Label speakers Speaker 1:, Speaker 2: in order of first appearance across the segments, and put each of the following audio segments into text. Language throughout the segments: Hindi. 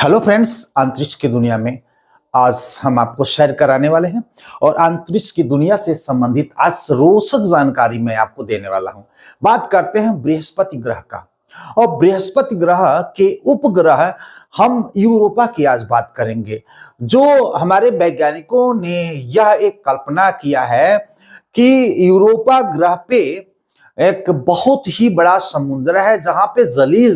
Speaker 1: हेलो फ्रेंड्स, अंतरिक्ष की दुनिया में आज हम आपको शेयर कराने वाले हैं और अंतरिक्ष की दुनिया से संबंधित आज रोचक जानकारी मैं आपको देने वाला हूं। बात करते हैं बृहस्पति ग्रह का। और बृहस्पति ग्रह के उपग्रह हम यूरोपा की आज बात करेंगे। जो हमारे वैज्ञानिकों ने यह एक कल्पना किया है कि यूरोपा ग्रह पे एक बहुत ही बड़ा समुद्र है जहां पे जलीय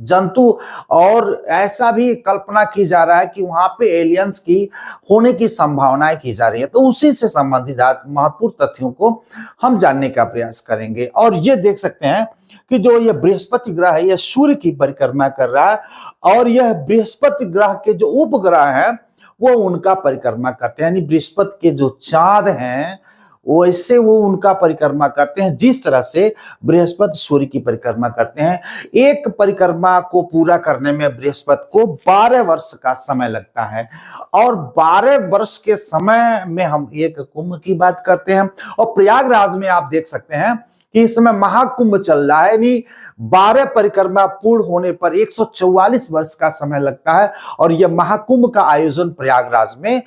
Speaker 1: जंतु और ऐसा भी कल्पना की जा रहा है कि वहां पे एलियंस की होने की संभावनाएं की जा रही है। तो उसी से संबंधित आज महत्वपूर्ण तथ्यों को हम जानने का प्रयास करेंगे। और ये देख सकते हैं कि जो ये बृहस्पति ग्रह है यह सूर्य की परिक्रमा कर रहा है और यह बृहस्पति ग्रह के जो उपग्रह हैं वो उनका परिक्रमा करते हैं, यानी बृहस्पति के जो चांद हैं वैसे वो उनका परिक्रमा करते हैं जिस तरह से बृहस्पति सूर्य की परिक्रमा करते हैं। एक परिक्रमा को पूरा करने में बृहस्पति को 12 वर्ष का समय लगता है और 12 वर्ष के समय में हम एक कुंभ की बात करते हैं। और प्रयागराज में आप देख सकते हैं कि इस समय महाकुंभ चल रहा है, यानी 12 परिक्रमा पूर्ण होने पर 144 वर्ष का समय लगता है और यह महाकुंभ का आयोजन प्रयागराज में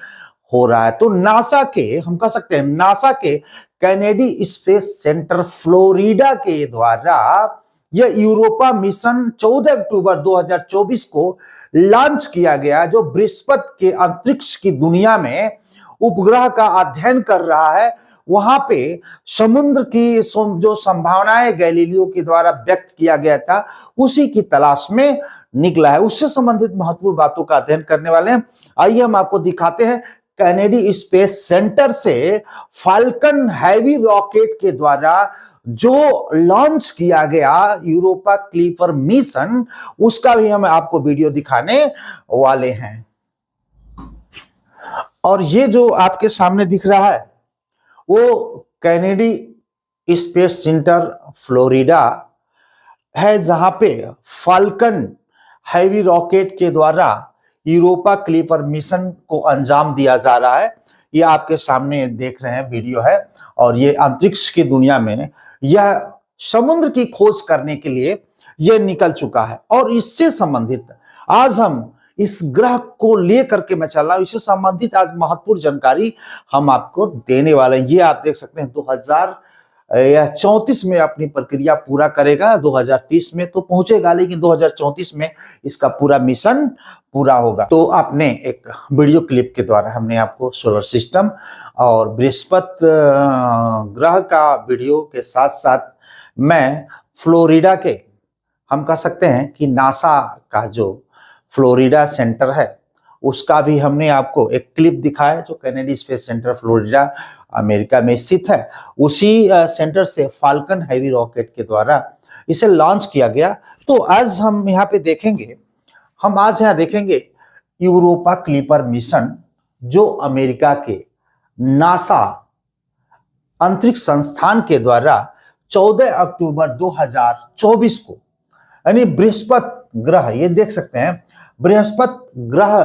Speaker 1: हो रहा है। तो नासा के हम कह सकते हैं नासा के कैनेडी स्पेस सेंटर फ्लोरिडा के द्वारा यह यूरोपा मिशन 14 अक्टूबर 2024 को लॉन्च किया गया, जो बृहस्पति के अंतरिक्ष की दुनिया में उपग्रह का अध्ययन कर रहा है। वहां पे समुद्र की जो संभावनाएं गैलीलियो के द्वारा व्यक्त किया गया था उसी की तलाश में निकला है। उससे संबंधित महत्वपूर्ण बातों का अध्ययन करने वाले हैं। आइए हम आपको दिखाते हैं कैनेडी स्पेस सेंटर से फाल्कन हैवी रॉकेट के द्वारा जो लॉन्च किया गया यूरोपा क्लिपर मिशन, उसका भी हम आपको वीडियो दिखाने वाले हैं। और ये जो आपके सामने दिख रहा है वो कैनेडी स्पेस सेंटर फ्लोरिडा है, जहां पे फाल्कन हैवी रॉकेट के द्वारा यूरोपा क्लिपर मिशन को अंजाम दिया जा रहा है। ये आपके सामने देख रहे हैं वीडियो है और ये अंतरिक्ष की दुनिया में यह समुद्र की खोज करने के लिए यह निकल चुका है। और इससे संबंधित आज हम इस ग्रह को लेकर के मैं चल रहा हूं, इससे संबंधित आज महत्वपूर्ण जानकारी हम आपको देने वाले हैं। ये आप देख सकते हैं 2034 में अपनी प्रक्रिया पूरा करेगा, 2030 में तो पहुंचेगा लेकिन 2034 में इसका पूरा मिशन पूरा होगा। तो आपने एक वीडियो क्लिप के द्वारा हमने आपको सोलर सिस्टम और बृहस्पति ग्रह का वीडियो के साथ साथ मैं फ्लोरिडा के हम कह सकते हैं कि नासा का जो फ्लोरिडा सेंटर है उसका भी हमने आपको एक क्लिप दिखाया, जो Kennedy space centre Florida America में स्थित है। उसी सेंटर से फाल्कन हैवी रॉकेट के द्वारा इसे लॉन्च किया गया। तो आज हम यहाँ पे देखेंगे, आज यहाँ देखेंगे यूरोपा क्लिपर मिशन, जो अमेरिका के नासा अंतरिक्ष संस्थान के द्वारा 14 अक्टूबर 2024 को, यानी बृहस्पति ग्रह, ये देख सकते हैं बृहस्पति ग्रह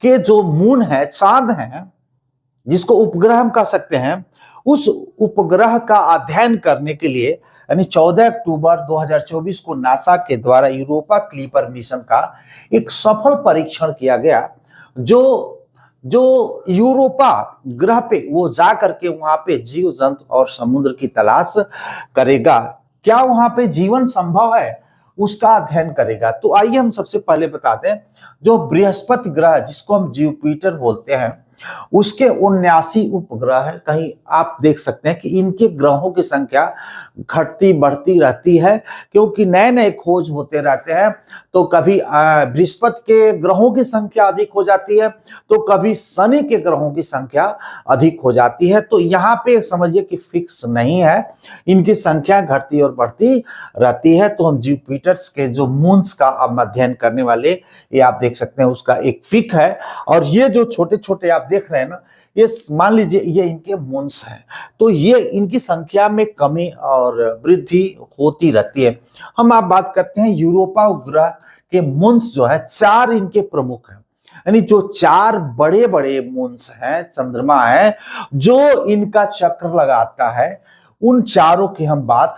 Speaker 1: के जो मून है, चांद है, जिसको उपग्रह हम कह सकते हैं, उस उपग्रह का अध्ययन करने के लिए यानी 14 अक्टूबर 2024 को नासा के द्वारा यूरोपा क्लिपर मिशन का एक सफल परीक्षण किया गया। जो यूरोपा ग्रह पे वो जा करके वहां पे जीव जंतु और समुद्र की तलाश करेगा, क्या वहां पे जीवन संभव है उसका अध्ययन करेगा। तो आइए हम सबसे पहले बता दें, जो बृहस्पति ग्रह जिसको हम जुपिटर बोलते हैं उसके 79 उपग्रह है। कहीं आप देख सकते हैं कि इनके ग्रहों की संख्या घटती बढ़ती रहती है क्योंकि नए नए खोज होते रहते हैं। तो कभी बृहस्पति के ग्रहों की संख्या अधिक हो जाती है तो कभी शनि के ग्रहों की संख्या अधिक हो जाती है। तो यहाँ पे समझिए कि फिक्स नहीं है, इनकी संख्या घटती और बढ़ती रहती है। तो हम जुपिटर के जो मून्स का अध्ययन करने वाले, ये आप देख सकते हैं उसका एक फिक है। और ये जो छोटे छोटे आप देख रहे हैं ना, ये मान लीजिए ये इनके मून्स हैं। तो ये इनकी संख्या में कमी और वृद्धि होती रहती है। हम आप बात करते हैं यूरोपा ग्रह के मून्स जो है 4 इनके प्रमुख हैं, यानी जो 4 बड़े बड़े मून्स हैं, चंद्रमा है, जो इनका चक्र लगाता है, उन चारों की हम बात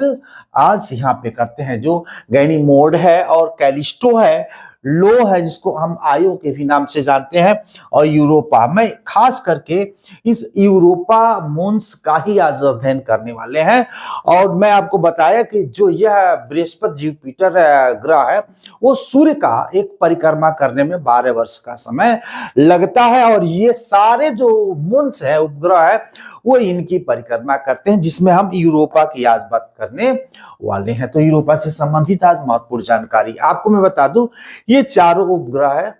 Speaker 1: आज यहाँ पे करते हैं। जो गैनीमोड है और कैलिस्टो है, लो है जिसको हम आयो के भी नाम से जानते हैं, और यूरोपा। मैं खास करके इस यूरोपा मोन्स का ही आज अध्ययन करने वाले हैं। और मैं आपको बताया कि जो यह बृहस्पति जुपिटर ग्रह है वो सूर्य का एक परिक्रमा करने में 12 वर्ष का समय लगता है, और ये सारे जो मोन्स है, उपग्रह है, वो इनकी परिक्रमा करते हैं, जिसमें हम यूरोपा की आज बात करने वाले हैं। तो यूरोपा से संबंधित आज महत्वपूर्ण जानकारी आपको मैं बता दूं, ये चारों उपग्रह है।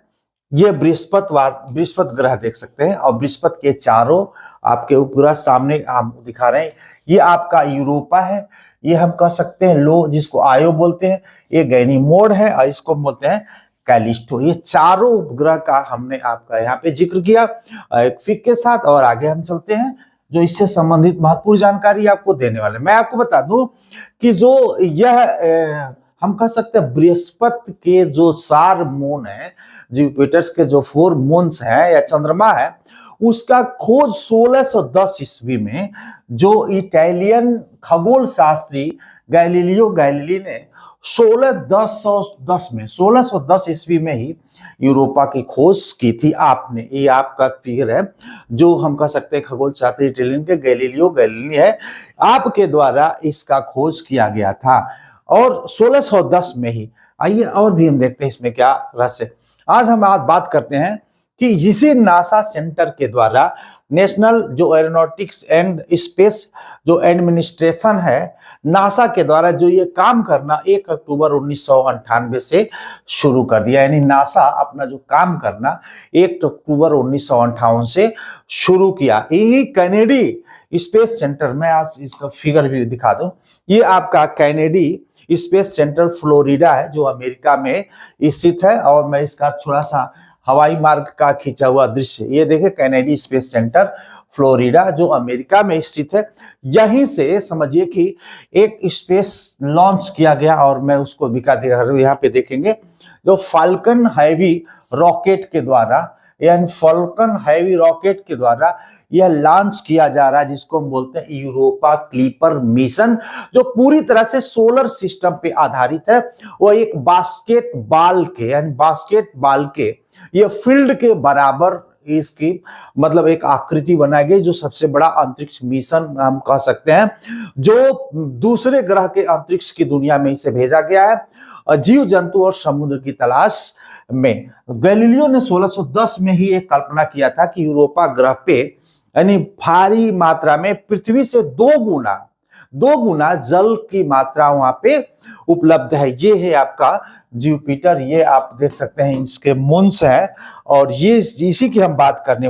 Speaker 1: ये बृहस्पति ग्रह देख सकते हैं, और बृहस्पति के चारों आपके उपग्रह सामने हम दिखा रहे हैं। ये आपका यूरोपा है, ये हम कह सकते हैं लो, जिसको आयो बोलते हैं। ये गैनीमोड है, और इसको बोलते हैं कैलिस्टो। ये चारों उपग्रह का हमने आपका यहाँ पे जिक्र किया एक फिक के साथ। और आगे हम चलते हैं जो इससे संबंधित महत्वपूर्ण जानकारी आपको देने वाले। मैं आपको बता दूं कि जो यह हम कह सकते हैं बृहस्पति के जो 4 मून है, जुपिटर्स के जो 4 मून्स हैं या चंद्रमा है, उसका खोज 1610 ईस्वी में जो इटालियन खगोल शास्त्री गैलीलियो गैलीली ने 1610 ईस्वी में ही यूरोपा की खोज की थी। आपने, ये आपका फिगर है जो हम कह सकते हैं खगोल शास्त्री इटालियन के गैलीलियो गैलीली है, आपके द्वारा इसका खोज किया गया था, और 1610 में ही। आइए और भी हम देखते हैं इसमें क्या रहस्य। आज हम बात करते हैं कि इसी नासा सेंटर के द्वारा नेशनल जो एरोनॉटिक्स एंड स्पेस जो एडमिनिस्ट्रेशन है, नासा के द्वारा जो ये काम करना 1 अक्टूबर 1998 से शुरू कर दिया। यानी नासा अपना जो काम करना 1 अक्टूबर 1958 से शुरू किया। यही कैनेडी स्पेस सेंटर में आज इसका फिगर भी दिखा दूं। ये आपका कैनेडी स्पेस सेंटर फ्लोरिडा है जो अमेरिका में स्थित है, और मैं इसका थोड़ा सा हवाई मार्ग का खींचा हुआ दृश्य ये देखे, कैनेडी स्पेस सेंटर फ्लोरिडा जो अमेरिका में स्थित है। यहीं से समझिए कि एक स्पेस लॉन्च किया गया, और मैं उसको दिखा दे रहा हूं। यहाँ पे देखेंगे जो फाल्कन हैवी रॉकेट के द्वारा, यानी फाल्कन हैवी रॉकेट के द्वारा यह लॉन्च किया जा रहा है, जिसको हम बोलते हैं यूरोपा क्लीपर मिशन, जो पूरी तरह से सोलर सिस्टम पे आधारित है। वो एक बास्केटबॉल के, यानी बास्केटबॉल के ये फील्ड के बराबर इसकी मतलब एक आकृति बनाई गई, जो सबसे बड़ा अंतरिक्ष मिशन हम कह सकते हैं, जो दूसरे ग्रह के अंतरिक्ष की दुनिया में इसे भेजा गया है जीव जंतु और समुद्र की तलाश में। गैलीलियो ने 1610 में ही एक कल्पना किया था कि यूरोपा ग्रह पे यानी भारी मात्रा में पृथ्वी से 2 गुना जल की मात्रा वहां पे उपलब्ध है। ये है आपका जुपिटर, ये आप देख सकते हैं इसके मून्स है, और ये इसी की हम बात करने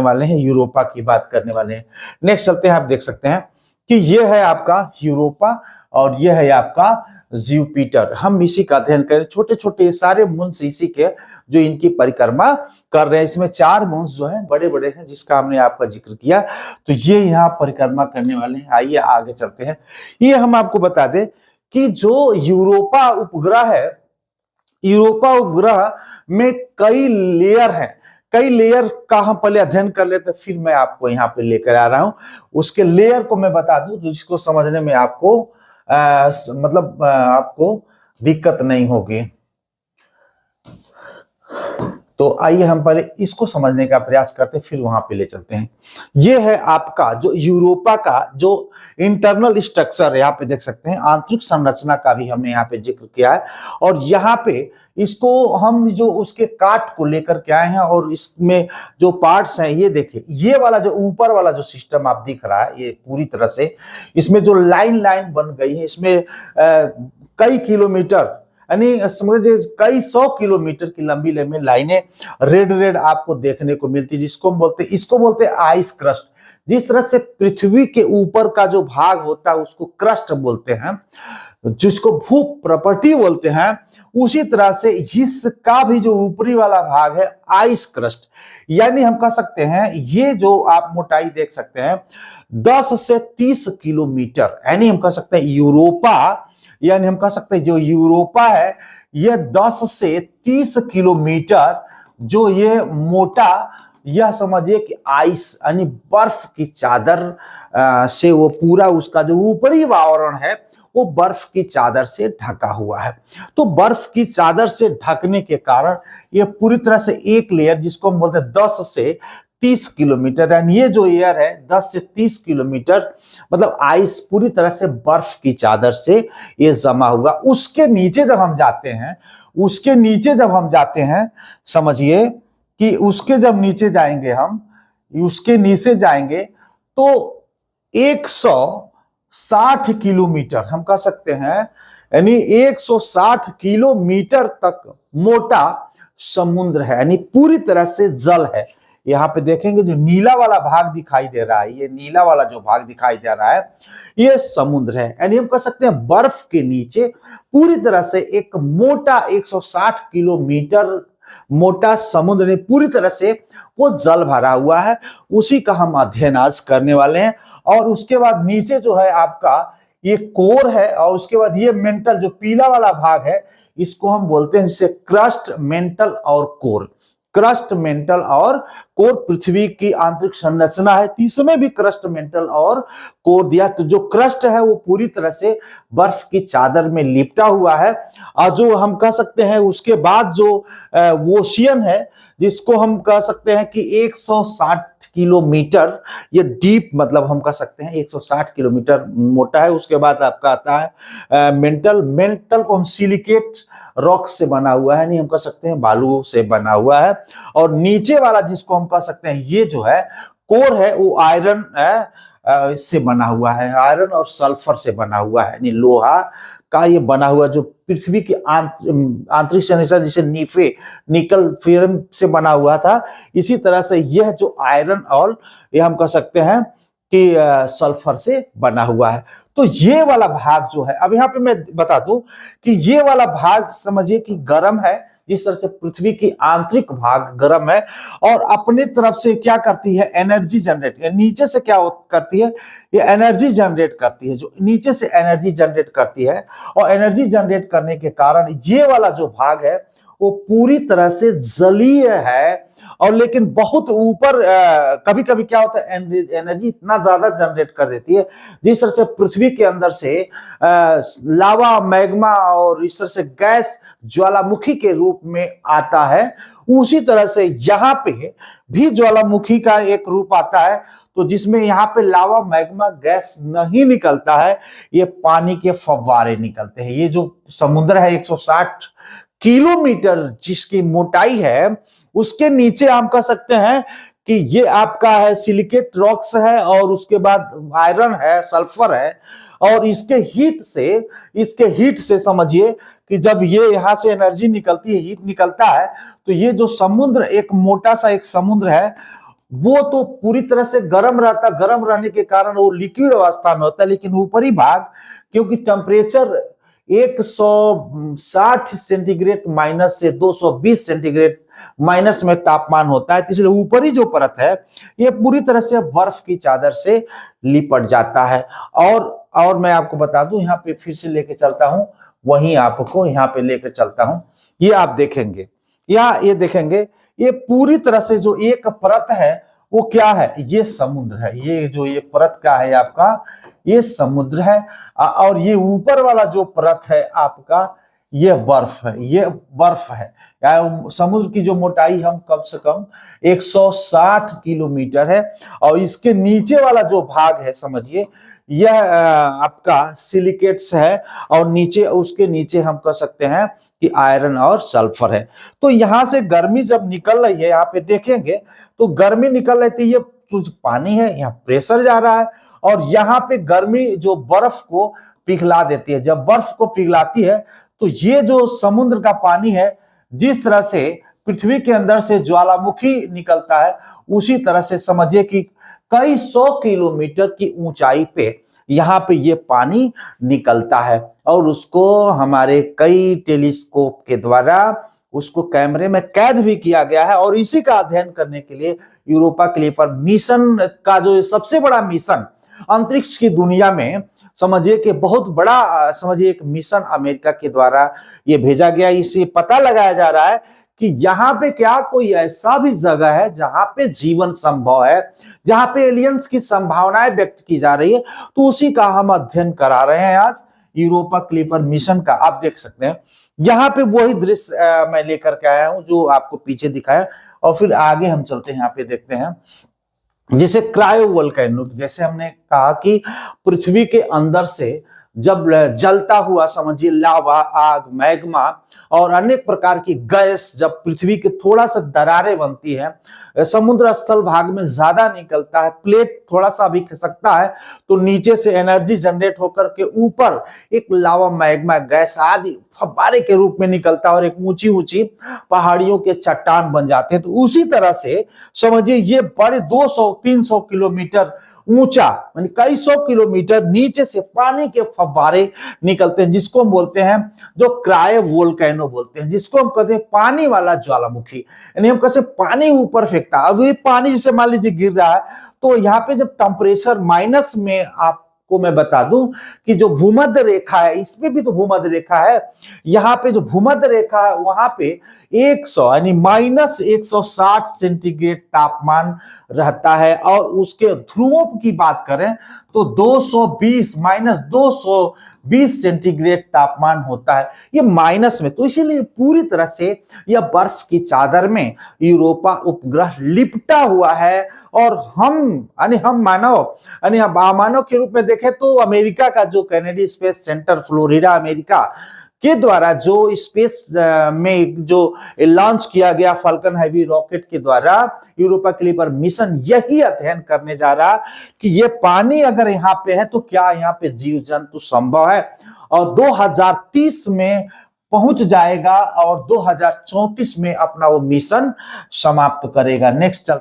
Speaker 1: वाले हैं, यूरोपा की बात करने वाले हैं। नेक्स्ट चलते हैं। आप देख सकते हैं कि ये है आपका यूरोपा, और ये है आपका जुपिटर। हम इसी का अध्ययन करें, छोटे छोटे सारे मून्स इसी के जो इनकी परिक्रमा कर रहे हैं। इसमें 4 मून्स जो हैं बड़े बड़े हैं, जिसका हमने आपका जिक्र किया, तो ये यहाँ परिक्रमा करने वाले हैं। आइए आगे चलते हैं। ये हम आपको बता दें कि जो यूरोपा उपग्रह है, यूरोपा उपग्रह में कई लेयर हैं। कई लेयर का हम पहले अध्ययन कर लेते, फिर मैं आपको यहाँ पे लेकर आ रहा हूं। उसके लेयर को मैं बता दूं जिसको समझने में आपको आपको दिक्कत नहीं होगी। तो आइए हम पहले इसको समझने का प्रयास करते, फिर वहां पे ले चलते हैं। ये है आपका जो यूरोपा का जो इंटरनल स्ट्रक्चर, यहाँ पे देख सकते हैं आंतरिक संरचना का भी हमने यहाँ पे जिक्र किया है। और यहाँ पे इसको हम जो उसके काट को लेकर के आए हैं, और इसमें जो पार्ट्स हैं ये देखिए, ये वाला जो ऊपर वाला जो सिस्टम आप दिख रहा है, ये पूरी तरह से इसमें जो लाइन बन गई है, इसमें कई किलोमीटर यानी समझिए कई 100 किलोमीटर की लंबी लंबी लाइनें रेड आपको देखने को मिलती है, इसको बोलते हैं आइस क्रस्ट। जिस तरह से पृथ्वी के ऊपर का जो भाग होता है उसको क्रस्ट बोलते हैं, जिसको भू प्रॉपर्टी बोलते हैं, उसी तरह से इसका भी जो ऊपरी वाला भाग है आइस क्रस्ट। यानी हम कह सकते हैं ये जो आप मोटाई देख सकते हैं 10 से 30 किलोमीटर, यानी हम कह सकते हैं जो यूरोपा है यह 10 से 30 किलोमीटर जो ये मोटा, यह समझिए कि आइस यानी बर्फ की चादर से वो पूरा उसका जो ऊपरी आवरण है वो बर्फ की चादर से ढका हुआ है। तो बर्फ की चादर से ढकने के कारण ये पूरी तरह से एक लेयर, जिसको हम बोलते हैं 10 से 30 किलोमीटर, यानी ये जो एयर है 10 से 30 किलोमीटर, मतलब आइस पूरी तरह से बर्फ की चादर से ये जमा हुआ। उसके नीचे जब हम जाते हैं, उसके नीचे जब हम जाते हैं, समझिए कि उसके जब नीचे जाएंगे हम, उसके नीचे जाएंगे तो 160 किलोमीटर हम कह सकते हैं, यानी 160 किलोमीटर तक मोटा समुद्र है, यानी पूरी तरह से जल है। यहाँ पे देखेंगे जो नीला वाला भाग दिखाई दे रहा है, ये नीला वाला जो भाग दिखाई दे रहा है ये समुद्र है, यानी हम कह सकते हैं बर्फ के नीचे पूरी तरह से एक मोटा 160 किलोमीटर मोटा समुद्र ने पूरी तरह से वो जल भरा हुआ है। उसी का हम अध्ययन आज करने वाले हैं। और उसके बाद नीचे जो है आपका ये कोर है, और उसके बाद ये मेंटल जो पीला वाला भाग है, इसको हम बोलते हैं जिसे क्रस्ट, मेंटल और कोर। क्रस्ट, मेंटल और कोर पृथ्वी की आंतरिक संरचना है। तीसरे भी क्रस्ट, मेंटल और कोर दिया। तो जो क्रस्ट है वो पूरी तरह से बर्फ की चादर में लिपटा हुआ है। और जो हम कह सकते हैं उसके बाद जो ओशियन है, जिसको हम कह सकते हैं कि 160 किलोमीटर ये डीप, मतलब हम कह सकते हैं 160 किलोमीटर मोटा है। उसके बाद आपका आता है मेंटल को हम सिलिकेट रॉक से बना हुआ है, नहीं हम कह सकते हैं बालू से बना हुआ है। और नीचे वाला जिसको हम कह सकते हैं ये जो है कोर है, वो आयरन इससे बना हुआ है, आयरन और सल्फर से बना हुआ है, यानी लोहा का ये बना हुआ, जो पृथ्वी की आंतरिक संरचना जिसे निकल फिल्म से बना हुआ था, इसी तरह से यह जो आयरन और ये हम कह सकते हैं कि सल्फर से बना हुआ है। तो ये वाला भाग जो है, अब यहाँ पे मैं बता दूं कि ये वाला भाग समझिए कि गर्म है, जिस तरह से पृथ्वी की आंतरिक भाग गर्म है और अपने तरफ से क्या करती है, एनर्जी जनरेट। नीचे से क्या करती है, ये एनर्जी जनरेट करती है, जो नीचे से एनर्जी जनरेट करती है। और एनर्जी जनरेट करने के कारण ये वाला जो भाग है वो पूरी तरह से जलीय है। और लेकिन बहुत ऊपर कभी कभी क्या होता है, एनर्जी इतना ज्यादा जनरेट कर देती है, जिस तरह से पृथ्वी के अंदर से लावा, मैग्मा और इस तरह से गैस ज्वालामुखी के रूप में आता है, उसी तरह से यहाँ पे भी ज्वालामुखी का एक रूप आता है। तो जिसमें यहाँ पे लावा, मैग्मा, गैस नहीं निकलता है, ये पानी के फव्वारे निकलते हैं। ये जो समुद्र है 160 किलोमीटर जिसकी मोटाई है, उसके नीचे हम कह सकते हैं कि ये आपका है सिलिकेट रॉक्स है, और उसके बाद आयरन है, सल्फर है। और इसके हीट से समझिए कि जब ये यहाँ से एनर्जी निकलती है, हीट निकलता है, तो ये जो समुद्र, एक मोटा सा एक समुद्र है, वो तो पूरी तरह से गर्म रहता, गर्म रहने के कारण वो लिक्विड अवस्था में होता है। लेकिन ऊपरी भाग, क्योंकि टेम्परेचर 160 सेंटीग्रेड माइनस से 220 सेंटीग्रेड माइनस में तापमान होता है, इसलिए ऊपरी जो परत है ये पूरी तरह से बर्फ की चादर से लिपट जाता है। और मैं आपको बता दूं, यहाँ पे फिर से लेके चलता हूं, वहीं आपको यहाँ पे लेकर चलता हूं। ये आप देखेंगे, ये देखेंगे, ये पूरी तरह से जो एक परत है वो क्या है, ये समुद्र है। ये जो ये परत का है आपका, ये समुद्र है। और ये ऊपर वाला जो परत है आपका, ये बर्फ है, ये बर्फ है। समुद्र की जो मोटाई हम कम से कम 160 किलोमीटर है। और इसके नीचे वाला जो भाग है समझिए, यह आपका सिलिकेट्स है, और नीचे, उसके नीचे हम कह सकते हैं कि आयरन और सल्फर है। तो यहां से गर्मी जब निकल रही है, यहाँ पे देखेंगे तो गर्मी निकल रही थी, ये पानी है, यहाँ प्रेशर जा रहा है, और यहाँ पे गर्मी जो बर्फ को पिघला देती है। जब बर्फ को पिघलाती है तो ये जो समुद्र का पानी है, जिस तरह से पृथ्वी के अंदर से ज्वालामुखी निकलता है, उसी तरह से समझिए कि कई 100 किलोमीटर की ऊंचाई पे यहाँ पे ये पानी निकलता है। और उसको हमारे कई टेलीस्कोप के द्वारा उसको कैमरे में कैद भी किया गया है। और इसी का अध्ययन करने के लिए यूरोपा क्लिपर मिशन का जो सबसे बड़ा मिशन अंतरिक्ष की दुनिया में, समझिए कि बहुत बड़ा, समझिए एक मिशन अमेरिका के द्वारा ये भेजा गया। इससे पता लगाया जा रहा है कि यहाँ पे क्या कोई ऐसा भी जगह है जहां पे जीवन संभव है, जहां पे एलियंस की संभावनाएं व्यक्त की जा रही है। तो उसी का हम अध्ययन करा रहे हैं आज। यूरोपा क्लिपर मिशन का आप देख सकते हैं। यहाँ पे वही दृश्य मैं लेकर के आया हूं जो आपको पीछे दिखाया, और फिर आगे हम चलते हैं, यहाँ पे देखते हैं जिसे क्रायो वोल्केनो, जैसे हमने कहा कि पृथ्वी के अंदर से जब जलता हुआ समझिए लावा, आग, मैग्मा और अनेक प्रकार की गैस जब पृथ्वी के थोड़ा सा दरारें बनती है, समुद्र स्थल भाग में ज्यादा निकलता है, प्लेट थोड़ा सा भी खिसकता है, तो नीचे से एनर्जी जनरेट होकर के ऊपर एक लावा, मैग्मा, गैस आदि फव्वारे के रूप में निकलता है और एक ऊंची ऊंची पहाड़ियों के चट्टान बन जाते हैं। तो उसी तरह से समझिए ये बड़े 200-300 किलोमीटर ऊंचा, यानी कई सौ किलोमीटर नीचे से पानी के फव्वारे निकलते हैं, जिसको हम बोलते हैं जो क्रायो वोल्केनो बोलते हैं, जिसको हम कहते हैं पानी वाला ज्वालामुखी। यानी हम कैसे पानी ऊपर फेंकता है, अब ये पानी जैसे मान लीजिए गिर रहा है, तो यहाँ पे जब टेम्परेचर माइनस में, आपको मैं बता दूं कि जो भूमध्य रेखा है, इसमें भी तो भूमध्य रेखा है, यहाँ पे जो भूमध्य रेखा है वहां पे 100 यानी -160 सेंटीग्रेड तापमान रहता है, और उसके ध्रुवों की बात करें तो 220 -220 सेंटीग्रेड तापमान होता है, ये माइनस में। तो इसीलिए पूरी तरह से यह बर्फ की चादर में यूरोपा उपग्रह लिपटा हुआ है। और हम मानव के रूप में देखें तो अमेरिका का जो Kennedy space centre, Florida, America के द्वारा जो स्पेस में जो लॉन्च किया गया फाल्कन हेवी रॉकेट के द्वारा यूरोपा क्लिपर मिशन यही अध्ययन करने जा रहा कि ये पानी अगर यहाँ पे है तो क्या यहाँ पे जीव जंतु संभव है, और 2030 में पहुंच जाएगा और 2034 में अपना वो मिशन समाप्त करेगा। नेक्स्ट चल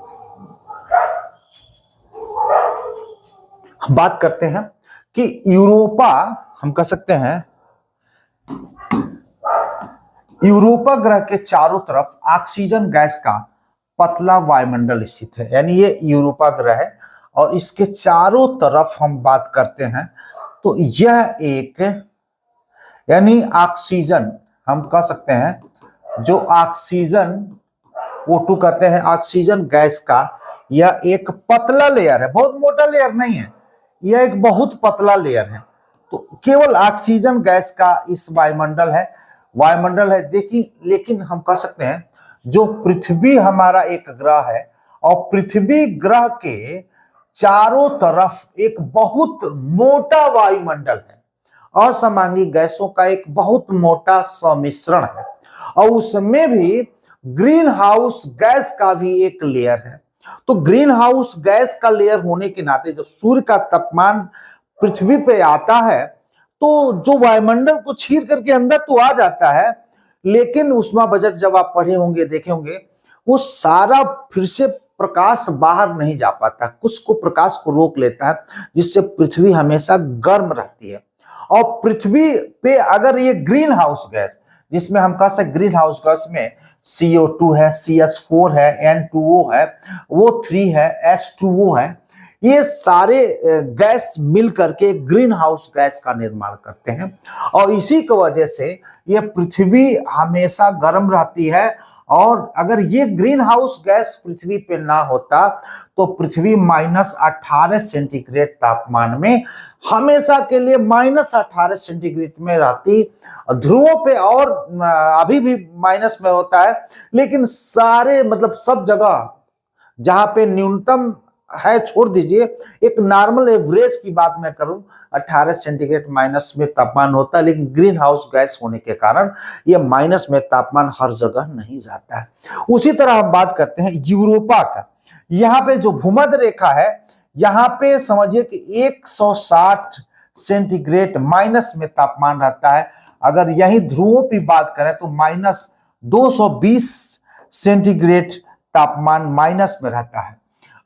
Speaker 1: बात करते हैं कि यूरोपा, हम कह सकते हैं यूरोपा ग्रह के चारों तरफ ऑक्सीजन गैस का पतला वायुमंडल स्थित है, यानी ये यूरोपा ग्रह है और इसके चारों तरफ हम बात करते हैं तो यह एक, यानी ऑक्सीजन, हम कह सकते हैं जो ऑक्सीजन O2 कहते हैं, ऑक्सीजन गैस का यह एक पतला लेयर है, बहुत मोटा लेयर नहीं है, यह एक बहुत पतला लेयर है। तो केवल ऑक्सीजन गैस का इस वायुमंडल है देखिए। लेकिन हम कह सकते हैं जो पृथ्वी हमारा एक ग्रह है और पृथ्वी ग्रह के चारों तरफ एक बहुत मोटा वायुमंडल है, असामान्य गैसों का एक बहुत मोटा सम्मिश्रण है, और उसमें भी ग्रीन हाउस गैस का भी एक लेयर है। तो ग्रीन हाउस गैस का लेयर होने के नाते जब सूर्य का तापमान पृथ्वी पे आता है तो जो वायुमंडल को चीर करके अंदर तो आ जाता है, लेकिन ऊष्मा बजट जब आप पढ़े होंगे, देखे होंगे, वो सारा फिर से प्रकाश बाहर नहीं जा पाता, कुछ को प्रकाश को रोक लेता है, जिससे पृथ्वी हमेशा गर्म रहती है। और पृथ्वी पे अगर ये ग्रीन हाउस गैस, जिसमें हम कह सकते ग्रीन हाउस गैस में CO2 है, CS4 है, N2O है, O3 है, H2O है, ये सारे गैस मिल करके ग्रीन हाउस गैस का निर्माण करते हैं, और इसी की वजह से ये पृथ्वी हमेशा गर्म रहती है। और अगर ये ग्रीन हाउस गैस पृथ्वी पे ना होता तो पृथ्वी -18 सेंटीग्रेड तापमान में हमेशा के लिए -18 सेंटीग्रेड में रहती। ध्रुवों पे और अभी भी माइनस में होता है, लेकिन सारे मतलब सब जगह जहां पे न्यूनतम है, छोड़ दीजिए, एक नॉर्मल एवरेज की बात मैं करूं 18 सेंटीग्रेड माइनस में तापमान होता है, लेकिन ग्रीन हाउस गैस होने के कारण यह माइनस में तापमान हर जगह नहीं जाता है। उसी तरह हम बात करते हैं यूरोपा का। यहाँ पे जो भूमध्य रेखा है, यहाँ पे समझिए कि 160 सेंटीग्रेड माइनस में तापमान रहता है। अगर यही ध्रुवों की बात करें तो -220 सेंटीग्रेड तापमान माइनस में रहता है।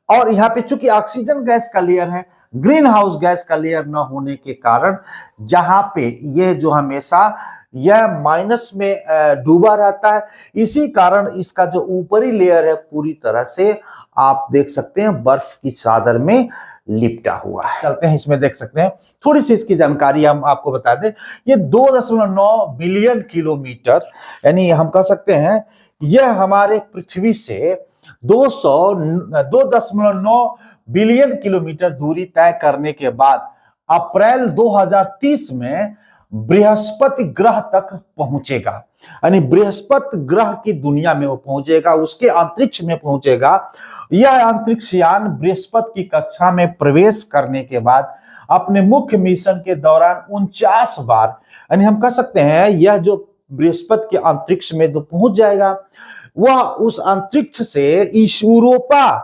Speaker 1: और यहाँ पे चूंकि ऑक्सीजन गैस का लेयर है, ग्रीन हाउस गैस का लेयर न होने के कारण जहां पे यह जो हमेशा यह माइनस में डूबा रहता है, इसी कारण इसका जो ऊपरी लेयर है पूरी तरह से आप देख सकते हैं बर्फ की चादर में लिपटा हुआ है। चलते हैं, इसमें देख सकते हैं थोड़ी सी इसकी जानकारी हम आपको बता दें। ये 2.9 बिलियन किलोमीटर, यानी हम कह सकते हैं यह हमारे पृथ्वी से 2.9 बिलियन किलोमीटर दूरी तय करने के बाद अप्रैल 2030 में बृहस्पति ग्रह तक पहुंचेगा, यानी बृहस्पति ग्रह की दुनिया में वो पहुंचेगा, उसके अंतरिक्ष में पहुंचेगा। यह अंतरिक्ष यान बृहस्पति की कक्षा में प्रवेश करने के बाद अपने मुख्य मिशन के दौरान 49 बार, यानी हम कह सकते हैं यह जो बृहस्पति के अंतरिक्ष में जो पहुंच जाएगा, वह उस अंतरिक्ष से इस यूरोपा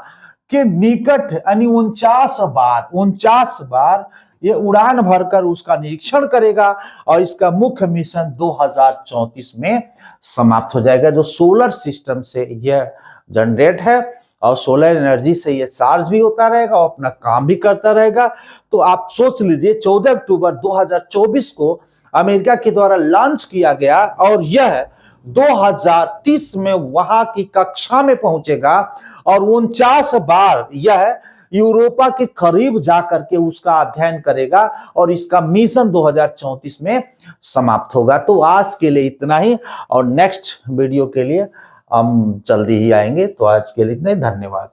Speaker 1: के निकट यानी 49 बार ये उड़ान भरकर उसका निरीक्षण करेगा और इसका मुख्य मिशन 2034 में समाप्त हो जाएगा। जो सोलर सिस्टम से यह जनरेट है और सोलर एनर्जी से यह चार्ज भी होता रहेगा और अपना काम भी करता रहेगा। तो आप सोच लीजिए 14 अक्टूबर 2024 को अमेरिका के द्वारा लॉन्च किया गया और यह 2030 में वहां की कक्षा में पहुंचेगा और 49 बार यह यूरोपा के करीब जाकर के उसका अध्ययन करेगा और इसका मिशन 2034 में समाप्त होगा। तो आज के लिए इतना ही और नेक्स्ट वीडियो के लिए हम जल्दी ही आएंगे। तो आज के लिए इतना ही, धन्यवाद।